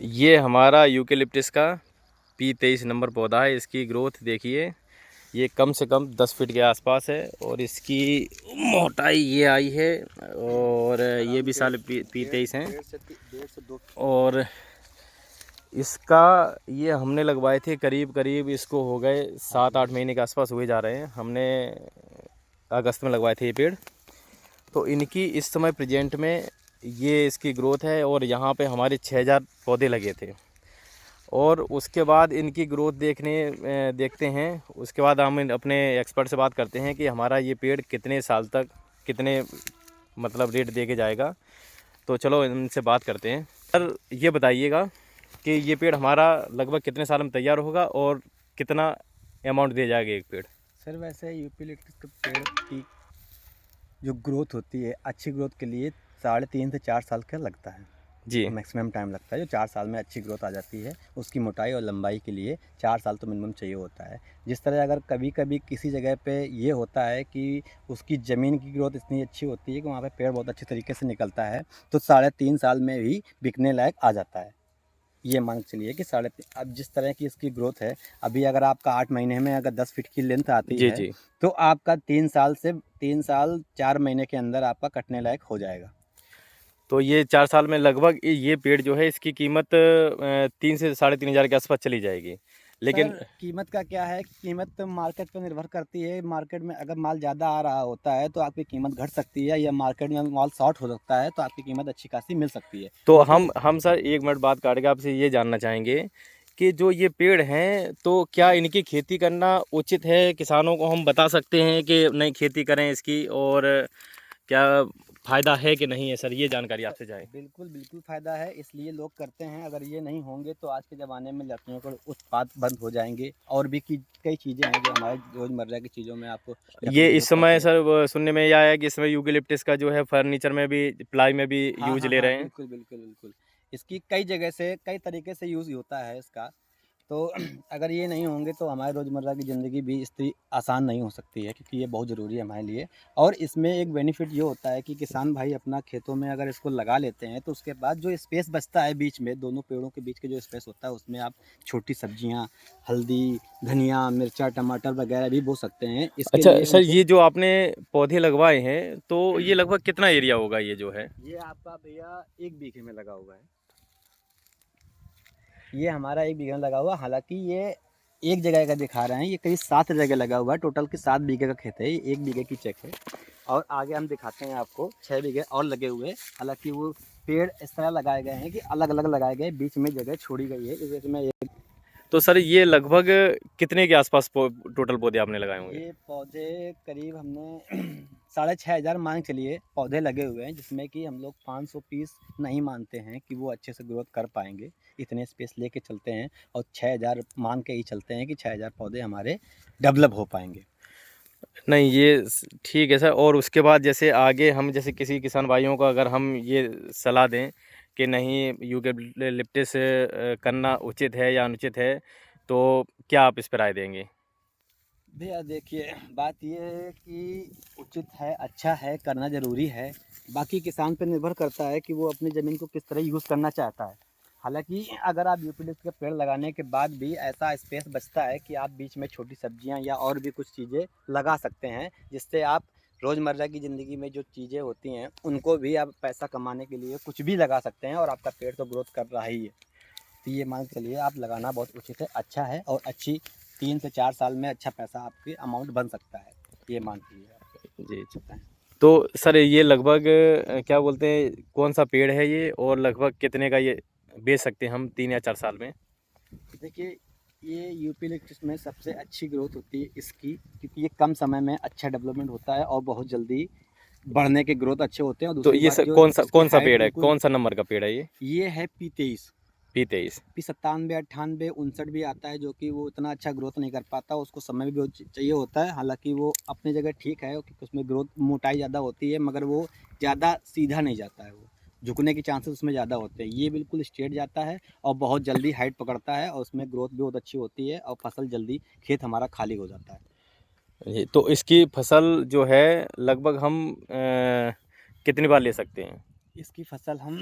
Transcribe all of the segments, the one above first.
ये हमारा यूकेलिप्टस का P23 नंबर पौधा है। इसकी ग्रोथ देखिए, ये कम से कम 10 फीट के आसपास है और इसकी मोटाई ये आई है। और ये भी साल P23 हैं। 1.5 से 2 और इसका ये हमने लगवाए थे, करीब करीब इसको हो गए 7-8 महीने के आसपास हुए जा रहे हैं। हमने अगस्त में लगवाए थे ये पेड़। तो इनकी इस समय प्रेजेंट में ये इसकी ग्रोथ है और यहाँ पे हमारे 6000 पौधे लगे थे। और उसके बाद इनकी ग्रोथ देखते हैं। उसके बाद हम अपने एक्सपर्ट से बात करते हैं कि हमारा ये पेड़ कितने साल तक कितने मतलब रेट दे के जाएगा। तो चलो इनसे बात करते हैं। सर ये बताइएगा कि ये पेड़ हमारा लगभग कितने साल में तैयार होगा और कितना अमाउंट दे जाएगा एक पेड़। सर वैसे यूकेलिप्टस के पेड़ की जो ग्रोथ होती है, अच्छी ग्रोथ के लिए 3.5 से 4 साल का लगता है जी मैक्सिमम टाइम लगता है। जो 4 साल में अच्छी ग्रोथ आ जाती है, उसकी मोटाई और लंबाई के लिए 4 साल तो मिनिमम चाहिए होता है। जिस तरह अगर कभी कभी किसी जगह पे ये होता है कि उसकी ज़मीन की ग्रोथ इतनी अच्छी होती है कि वहाँ पे पेड़ बहुत अच्छे तरीके से निकलता है, तो 3.5 साल में भी बिकने लायक आ जाता है। ये मान के चलिए कि अब जिस तरह की इसकी ग्रोथ है, अभी अगर आपका 8 महीने में अगर 10 फीट की लेंथ आती जी है, जी। तो आपका 3 साल 4 महीने के अंदर आपका कटने लायक हो जाएगा। तो ये 4 साल में लगभग ये पेड़ जो है इसकी कीमत 3 से 3,500 के आसपास चली जाएगी। सर लेकिन कीमत का क्या है, कीमत तो मार्केट पर निर्भर करती है। मार्केट में अगर माल ज़्यादा आ रहा होता है तो आपकी कीमत घट सकती है, या मार्केट में माल शॉर्ट हो सकता है तो आपकी कीमत अच्छी खासी मिल सकती है। तो लेकिन हम सर 1 मिनट बात काट के आपसे ये जानना चाहेंगे कि जो ये पेड़ हैं तो क्या इनकी खेती करना उचित है? किसानों को हम बता सकते हैं कि नहीं खेती करें इसकी, और क्या फ़ायदा है कि नहीं है सर? ये जानकारी आपसे जाए। बिल्कुल बिल्कुल फ़ायदा है, इसलिए लोग करते हैं। अगर ये नहीं होंगे तो आज के ज़माने में लकड़ियों के उत्पाद बंद हो जाएंगे, और भी कई चीज़ें हैं जो हमारे रोज़मर्रा की चीज़ों में आपको ये लकड़ी की इस ज़रूरत पड़ती समय है। सर सुनने में ये आया है कि इस समय यूकेलिप्टस का जो है फर्नीचर में भी, प्लाई में भी हाँ यूज हाँ ले हाँ, रहे हैं। बिल्कुल बिल्कुल बिल्कुल। इसकी कई जगह से कई तरीके से यूज़ होता है इसका। तो अगर ये नहीं होंगे तो हमारे रोज़मर्रा की ज़िंदगी भी इतनी आसान नहीं हो सकती है, क्योंकि ये बहुत ज़रूरी है हमारे लिए। और इसमें एक बेनिफिट ये होता है कि किसान भाई अपना खेतों में अगर इसको लगा लेते हैं, तो उसके बाद जो स्पेस बचता है बीच में, दोनों पेड़ों के बीच के जो स्पेस होता है, उसमें आप छोटी सब्जियां, हल्दी, धनिया, मिर्चा, टमाटर वगैरह भी बो सकते हैं। इसके अच्छा लिए सर, उनको ये जो आपने पौधे लगवाए हैं तो ये लगभग कितना एरिया होगा ये जो है? ये आपका भैया 1 बीघे में लगा हुआ है। ये हमारा 1 बीघे में लगा हुआ, हालांकि ये एक जगह का दिखा रहे हैं, ये करीब 7 जगह लगा हुआ है। टोटल की 7 बीघे का खेत है, ये 1 बीघे की चेक है। और आगे हम दिखाते हैं आपको 6 बीघे और लगे हुए। हालांकि वो पेड़ इस तरह लगाए गए हैं कि अलग अलग लगाए गए, बीच में जगह छोड़ी गई है। इस वजह से मैं तो सर ये लगभग कितने के आसपास टोटल पौधे आपने लगाए होंगे? ये पौधे करीब हमने 6,500 मान के चलिए पौधे लगे हुए हैं, जिसमें कि हम लोग 500 पीस नहीं मानते हैं कि वो अच्छे से ग्रोथ कर पाएंगे। इतने स्पेस लेके चलते हैं, और 6,000 मान के ही चलते हैं कि 6,000 पौधे हमारे डेवलप हो पाएंगे। नहीं ये ठीक है सर। और उसके बाद जैसे आगे हम जैसे किसी किसान भाइयों को अगर हम ये सलाह दें कि नहीं यूकेलिप्टस करना उचित है या अनुचित है, तो क्या आप इस पर राय देंगे? भैया देखिए, बात ये है कि उचित है, अच्छा है, करना ज़रूरी है। बाकी किसान पे निर्भर करता है कि वो अपनी ज़मीन को किस तरह यूज़ करना चाहता है। हालांकि अगर आप यूकेलिप्टस के पेड़ लगाने के बाद भी ऐसा स्पेस बचता है कि आप बीच में छोटी सब्जियां या और भी कुछ चीज़ें लगा सकते हैं, जिससे आप रोज़मर्रा की ज़िंदगी में जो चीज़ें होती हैं उनको भी आप पैसा कमाने के लिए कुछ भी लगा सकते हैं, और आपका पेड़ तो ग्रोथ कर रहा ही है। तो ये मान के चलिए आप लगाना बहुत उचित है, अच्छा है, और अच्छी 3 से 4 साल में अच्छा पैसा आपकी अमाउंट बन सकता है। ये मान के चलिए आप जी। सकते हैं। तो सर ये लगभग क्या बोलते हैं, कौन सा पेड़ है ये, और लगभग कितने का ये बेच सकते हैं हम 3 या 4 साल में? देखिए, ये यूकेलिप्टस में सबसे अच्छी ग्रोथ होती है इसकी, क्योंकि ये कम समय में अच्छा डेवलपमेंट होता है और बहुत जल्दी बढ़ने के ग्रोथ अच्छे होते हैं। और तो दूसरी ये बात सर जो इसकी कौन सा हाइट पेड़ है, बिल्कुल, कौन सा नंबर का पेड़ है ये है P23। P23? P97, 98, 59 भी आता है, जो कि वो इतना अच्छा ग्रोथ नहीं कर पाता, उसको समय भी बहुत चाहिए होता है। हालांकि वो अपनी जगह ठीक है, क्योंकि उसमें ग्रोथ मोटाई ज़्यादा होती है, मगर वो ज़्यादा सीधा नहीं जाता है, वो झुकने के चांसेस उसमें ज़्यादा होते हैं। ये बिल्कुल स्ट्रेट जाता है और बहुत जल्दी हाइट पकड़ता है, और उसमें ग्रोथ भी बहुत अच्छी होती है, और फसल जल्दी खेत हमारा खाली हो जाता है। जी। तो इसकी फसल जो है लगभग हम कितनी बार ले सकते हैं? इसकी फसल हम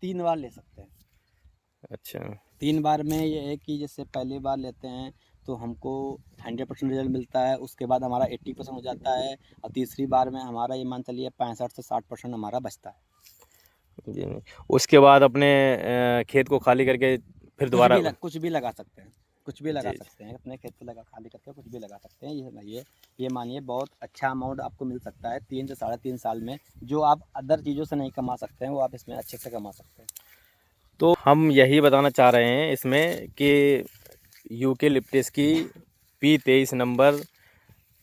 3 बार ले सकते हैं। अच्छा 3 बार में ये है कि जैसे पहली बार लेते हैं तो हमको 100% रिजल्ट मिलता है, उसके बाद हमारा 80% हो जाता है, और तीसरी बार में हमारा ये मान चलिए 65 से 60% हमारा बचता है। जी नहीं। उसके बाद अपने खेत को खाली करके फिर दोबारा। कुछ भी लगा सकते हैं, कुछ भी लगा जी सकते हैं, अपने खेत पे लगा खाली करके कुछ भी लगा सकते हैं। ये मानिए बहुत अच्छा अमाउंट आपको मिल सकता है 3 से 3.5 साल में, जो आप अदर चीज़ों से नहीं कमा सकते हैं, वो आप इसमें अच्छे से कमा सकते हैं। तो हम यही बताना चाह रहे हैं इसमें कि यूकेलिप्टस की P23 नंबर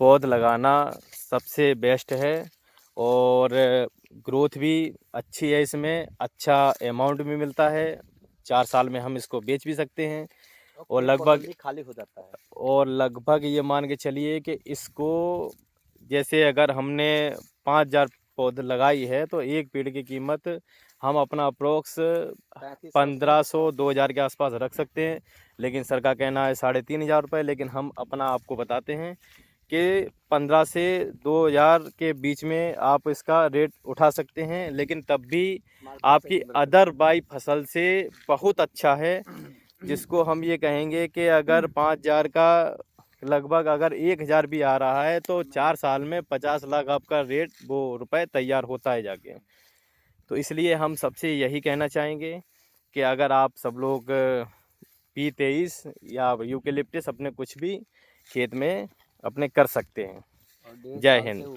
पौध लगाना सबसे बेस्ट है, और ग्रोथ भी अच्छी है, इसमें अच्छा अमाउंट भी मिलता है, 4 साल में हम इसको बेच भी सकते हैं। और खेत बहुत लगभग जल्दी खाली हो जाता है। ये मान के चलिए कि इसको जैसे अगर हमने 5,000 पौध लगाई है तो एक पेड़ की कीमत हम अपना अप्रोक्स 1,500-2,000 के आसपास रख सकते हैं। लेकिन सर का कहना है 3,500 रुपये, लेकिन हम अपना आपको बताते हैं कि 15 से 2,000 के बीच में आप इसका रेट उठा सकते हैं, लेकिन तब भी आपकी अदर बाई फसल से बहुत अच्छा है। जिसको हम ये कहेंगे कि अगर 5,000 का लगभग अगर 1,000 भी आ रहा है तो 4 साल में 50 लाख आपका रेट वो रुपए तैयार होता है जाके। तो इसलिए हम सबसे यही कहना चाहेंगे कि अगर आप सब लोग P23 या यूकेलिप्टस अपने कुछ भी खेत में अपने कर सकते हैं। और 1.5 जय साल हिंद। से